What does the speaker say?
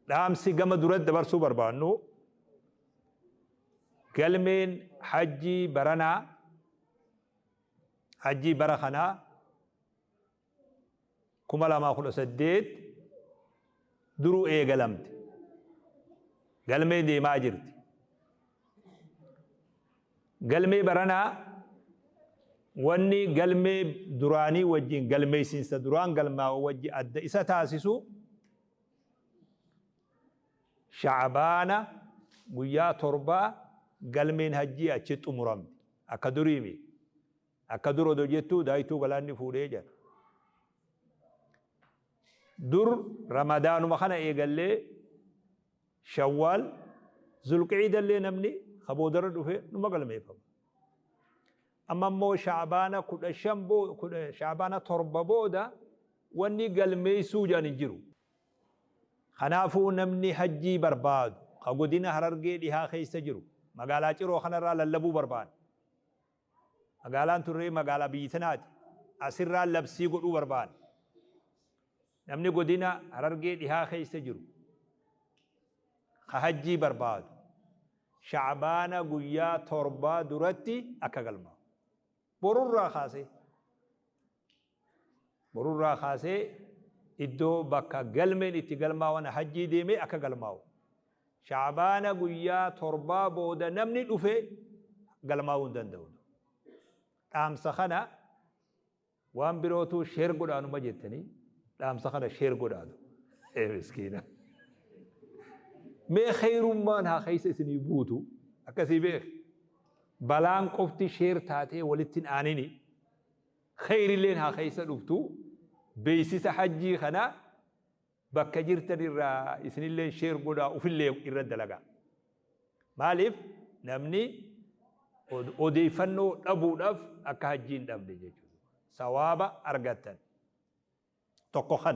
dhaamsi gama duratti dabarsuu barbaannu galmeen hajjii baranaa hajjii bara kanaa 2018 duruu eegalamte galmee deemaa jirti. galmee baranaa wanni galmee duraanii wajjin galmeeysiinsa duraan galmaa wajji adda isa taasisu shacbaana guyyaa torbaa galmeen hajjii achi xumuramte akka duriimi akka dur odoo jettuu daayituu galaanni fuudhee jira. dur ramadaanuma kana eegallee shawwaal zulqiidallee namni kaboodarra dhufe numa galmeeffama. amma immoo shacbaana torba booda wanni galmeeysuu jedhan hin jiru. kanaafuu namni hajjii barbaadu ka godina Harargee dhihaa keessa jiru magaalaa Ciroo kanarraa lallabuu barbaada. magaalaan turree magaalaa biyyi tanaati asirraa labsii godhuu barbaada. namni godina Harargee dhihaa keessa jiru ka hajjii barbaadu shacbaana guyyaa torbaa duratti akka galmaa'u. borurraa kaasee iddoo bakka galmeen itti galmaa'an hajjii deemee akka galmaa'u. shacbaana guyyaa torbaa booda namni dhufe galmaa'uu hin danda'u. dhaamsa kana waan birootu sheer godhaanuma jettanii dhaamsa kana sheer godhaatu. miskiina. mee khayrummaan haa keessa isinii buutu akkasii beek. balaan qofti sheer taatee walittin aanini khayrilleen haa keessa dhuftu beeysisa hajjii kana bakka jirtan irraa isinilleen sheer godhaa ufillee irra dalagaa. maaliif namni odeeffannoo dhabuudhaaf akka hajjiin dhabde jechuudha. sawaaba argattan tokko kana.